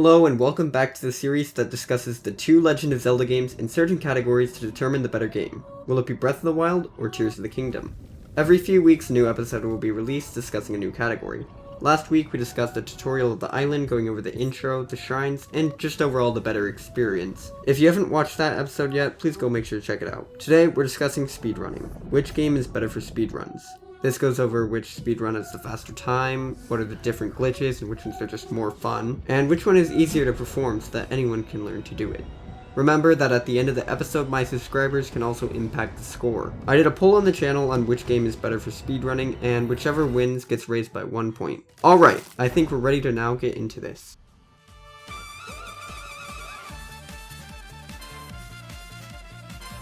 Hello and welcome back to the series that discusses the two Legend of Zelda games in certain categories to determine the better game. Will it be Breath of the Wild or Tears of the Kingdom? Every few weeks a new episode will be released discussing a new category. Last week we discussed the tutorial of the island, going over the intro, the shrines, and just overall the better experience. If you haven't watched that episode yet, please go make sure to check it out. Today we're discussing speedrunning. Which game is better for speedruns? This goes over which speedrun has the faster time, what are the different glitches and which ones are just more fun, and which one is easier to perform so that anyone can learn to do it. Remember that at the end of the episode, my subscribers can also impact the score. I did a poll on the channel on which game is better for speedrunning, and whichever wins gets raised by 1 point. Alright, I think we're ready to now get into this.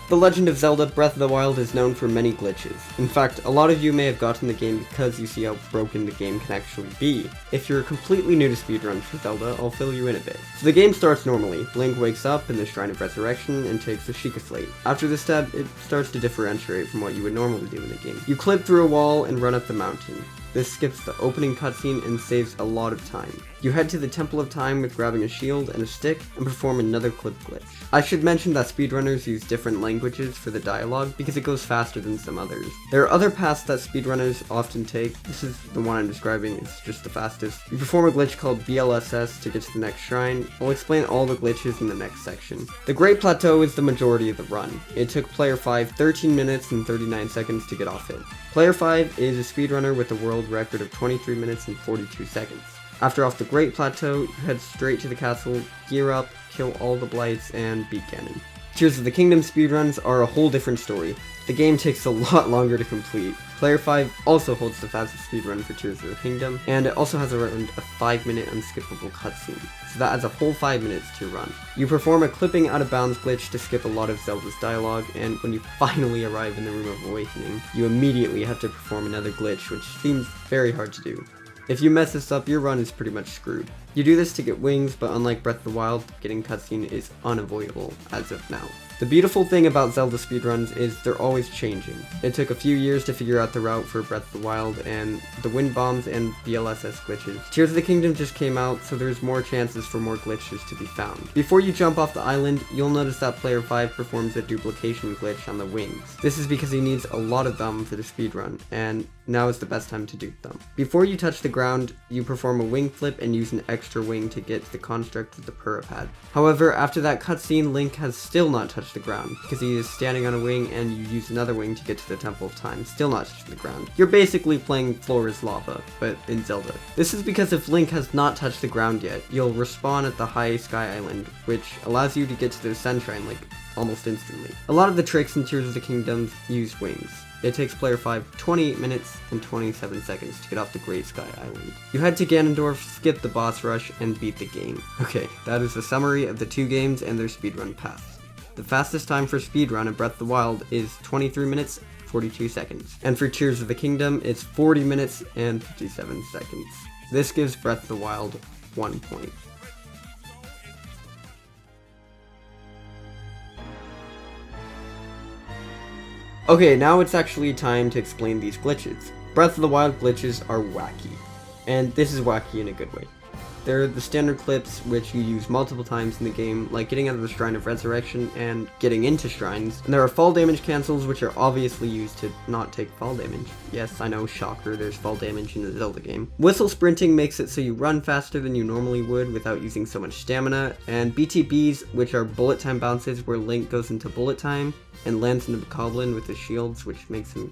The Legend of Zelda Breath of the Wild is known for many glitches. In fact, a lot of you may have gotten the game because you see how broken the game can actually be. If you're completely new to speedruns for Zelda, I'll fill you in a bit. So the game starts normally. Link wakes up in the Shrine of Resurrection and takes the Sheikah Slate. After this step, it starts to differentiate from what you would normally do in the game. You clip through a wall and run up the mountain. This skips the opening cutscene and saves a lot of time. You head to the Temple of Time with grabbing a shield and a stick and perform another clip glitch. I should mention that speedrunners use different languages for the dialogue because it goes faster than some others. There are other paths that speedrunners often take. This is the one I'm describing, it's just the fastest. You perform a glitch called BLSS to get to the next shrine. I'll explain all the glitches in the next section. The Great Plateau is the majority of the run. It took player 5 13 minutes and 39 seconds to get off it. Player 5 is a speedrunner with a world record of 23 minutes and 42 seconds. After off the Great Plateau, you head straight to the castle, gear up, kill all the blights, and beat Ganon. Tears of the Kingdom speedruns are a whole different story. The game takes a lot longer to complete. Player 5 also holds the fastest speedrun for Tears of the Kingdom, and it also has around a 5-minute unskippable cutscene, so that adds a whole 5 minutes to your run. You perform a clipping out of bounds glitch to skip a lot of Zelda's dialogue, and when you finally arrive in the Room of Awakening, you immediately have to perform another glitch, which seems very hard to do. If you mess this up, your run is pretty much screwed. You do this to get wings, but unlike Breath of the Wild, getting cutscene is unavoidable as of now. The beautiful thing about Zelda speedruns is they're always changing. It took a few years to figure out the route for Breath of the Wild and the wind bombs and BLSS glitches. Tears of the Kingdom just came out, so there's more chances for more glitches to be found. Before you jump off the island, you'll notice that player 5 performs a duplication glitch on the wings. This is because he needs a lot of them for the speedrun, and now is the best time to do them. Before you touch the ground, you perform a wing flip and use an extra wing to get to the construct with the Purah pad. However, after that cutscene, Link has still not touched the ground, because he is standing on a wing and you use another wing to get to the Temple of Time, still not touching the ground. You're basically playing floor is lava, but in Zelda. This is because if Link has not touched the ground yet, you'll respawn at the High Sky Island, which allows you to get to the Sun Shrine like almost instantly. A lot of the tricks in Tears of the Kingdom use wings. It takes player 5 28 minutes and 27 seconds to get off the Great Sky Island. You head to Ganondorf, skip the boss rush, and beat the game. Okay, that is a summary of the two games and their speedrun paths. The fastest time for speedrun of Breath of the Wild is 23 minutes, 42 seconds. And for Tears of the Kingdom, it's 40 minutes and 57 seconds. This gives Breath of the Wild 1 point. Okay, now it's actually time to explain these glitches. Breath of the Wild glitches are wacky. And this is wacky in a good way. They're the standard clips which you use multiple times in the game, like getting out of the Shrine of Resurrection and getting into shrines. And there are fall damage cancels which are obviously used to not take fall damage. Yes, I know, shocker, there's fall damage in the Zelda game. Whistle sprinting makes it so you run faster than you normally would without using so much stamina. And BTBs, which are bullet time bounces where Link goes into bullet time and lands in the Bokoblin with his shields, which makes him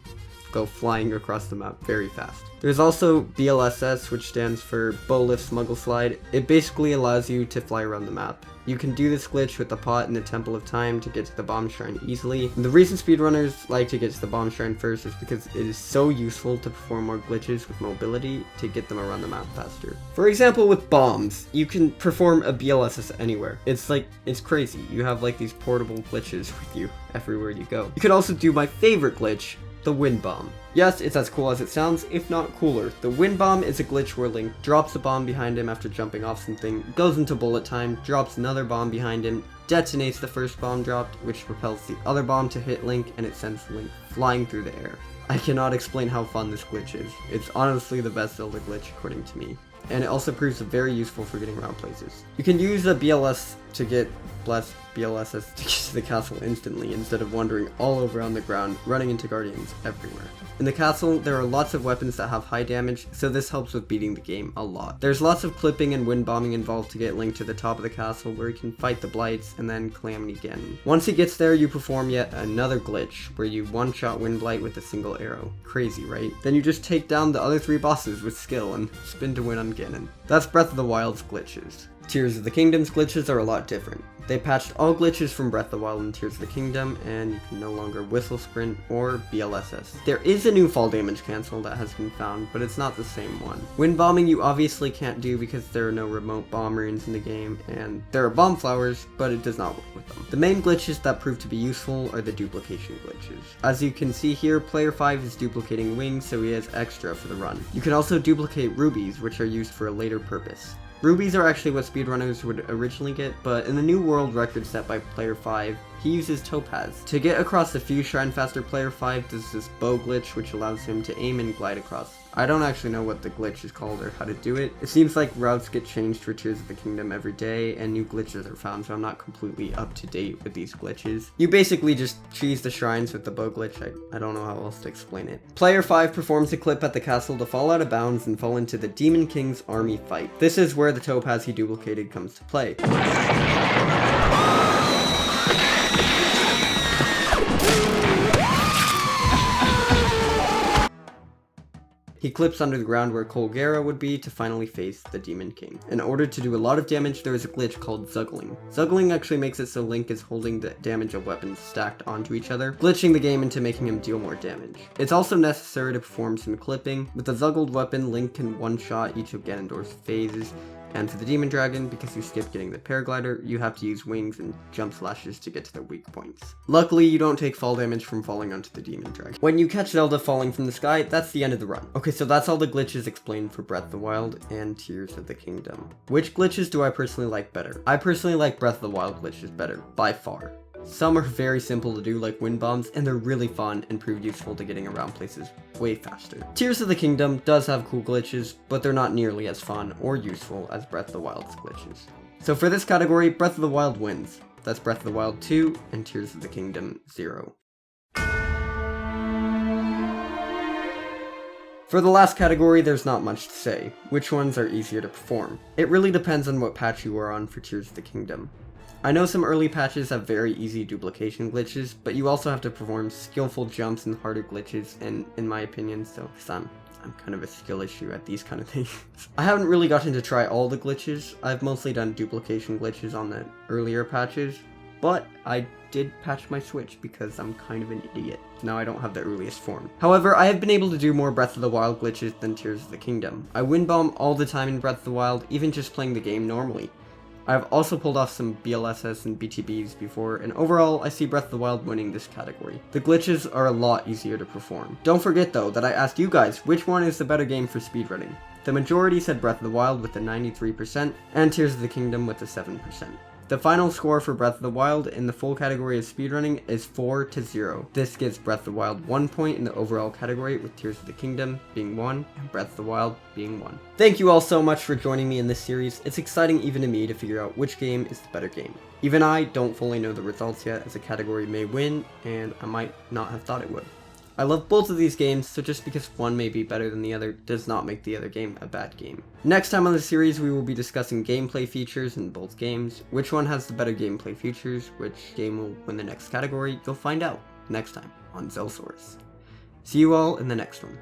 go flying across the map very fast. There's also BLSS, which stands for Bow Lift Smuggle Slide. It basically allows you to fly around the map. You can do this glitch with the pot in the Temple of Time to get to the Bomb Shrine easily. And the reason speedrunners like to get to the Bomb Shrine first is because it is so useful to perform more glitches with mobility to get them around the map faster. For example, with bombs, you can perform a BLSS anywhere. It's crazy. You have like these portable glitches with you everywhere you go. You could also do my favorite glitch, the Wind Bomb. Yes, it's as cool as it sounds, if not cooler. The Wind Bomb is a glitch where Link drops a bomb behind him after jumping off something, goes into bullet time, drops another bomb behind him, detonates the first bomb dropped, which propels the other bomb to hit Link, and it sends Link flying through the air. I cannot explain how fun this glitch is. It's honestly the best Zelda glitch according to me. and it also proves very useful for getting around places. You can use a BLS to get BLSS to get to the castle instantly instead of wandering all over on the ground, running into guardians everywhere. In the castle, there are lots of weapons that have high damage, so this helps with beating the game a lot. There's lots of clipping and wind bombing involved to get Link to the top of the castle where he can fight the blights and then Calamity Ganon. Once he gets there, you perform yet another glitch where you one-shot Wind Blight with a single arrow. Crazy, right? Then you just take down the other 3 bosses with skill and spin to win on Ganon. That's Breath of the Wild's glitches. Tears of the Kingdom's glitches are a lot different. They patched all glitches from Breath of the Wild and Tears of the Kingdom, and you can no longer whistle sprint or BLSS. There is a new fall damage cancel that has been found, but it's not the same one. Wind bombing you obviously can't do because there are no remote bomb runes in the game, and there are bomb flowers, but it does not work with them. The main glitches that prove to be useful are the duplication glitches. As you can see here, player 5 is duplicating wings, so he has extra for the run. You can also duplicate rubies, which are used for a later purpose. Rubies are actually what speedrunners would originally get, but in the new world record set by player 5, he uses Topaz. To get across the few shrine faster, player 5 does this bow glitch which allows him to aim and glide across. I don't actually know what the glitch is called or how to do it. It seems like routes get changed for Tears of the Kingdom every day and new glitches are found, so I'm not completely up to date with these glitches. You basically just cheese the shrines with the bow glitch. I don't know how else to explain it. Player 5 performs a clip at the castle to fall out of bounds and fall into the Demon King's army fight. This is where the Topaz he duplicated comes to play. He clips under the ground where Colgera would be to finally face the Demon King. In order to do a lot of damage, there is a glitch called Zuggling. Zuggling actually makes it so Link is holding the damage of weapons stacked onto each other, glitching the game into making him deal more damage. It's also necessary to perform some clipping. With the Zuggled weapon, Link can one-shot each of Ganondorf's phases, and for the Demon Dragon, because you skip getting the paraglider, you have to use wings and jump slashes to get to their weak points. Luckily, you don't take fall damage from falling onto the Demon Dragon. When you catch Zelda falling from the sky, that's the end of the run. Okay, so that's all the glitches explained for Breath of the Wild and Tears of the Kingdom. Which glitches do I personally like better? I personally like Breath of the Wild glitches better, by far. Some are very simple to do, like wind bombs, and they're really fun and prove useful to getting around places way faster. Tears of the Kingdom does have cool glitches, but they're not nearly as fun or useful as Breath of the Wild's glitches. So for this category, Breath of the Wild wins. That's Breath of the Wild 2 and Tears of the Kingdom 0. For the last category, there's not much to say. Which ones are easier to perform? It really depends on what patch you are on for Tears of the Kingdom. I know some early patches have very easy duplication glitches, but you also have to perform skillful jumps and harder glitches, and in my opinion, so I'm kind of a skill issue at these kind of things. I haven't really gotten to try all the glitches. I've mostly done duplication glitches on the earlier patches, but I did patch my Switch because I'm kind of an idiot. Now I don't have the earliest form. However, I have been able to do more Breath of the Wild glitches than Tears of the Kingdom. I wind bomb all the time in Breath of the Wild, even just playing the game normally. I've also pulled off some BLSS and BTBs before, and overall, I see Breath of the Wild winning this category. The glitches are a lot easier to perform. Don't forget though that I asked you guys which one is the better game for speedrunning. The majority said Breath of the Wild with a 93%, and Tears of the Kingdom with a 7%. The final score for Breath of the Wild in the full category of speedrunning is 4-0. This gives Breath of the Wild 1 point in the overall category, with Tears of the Kingdom being 1 and Breath of the Wild being 1. Thank you all so much for joining me in this series. It's exciting even to me to figure out which game is the better game. Even I don't fully know the results yet, as a category may win, and I might not have thought it would. I love both of these games, so just because one may be better than the other does not make the other game a bad game. Next time on the series, we will be discussing gameplay features in both games. Which one has the better gameplay features, which game will win the next category, you'll find out next time on Zelsource. See you all in the next one.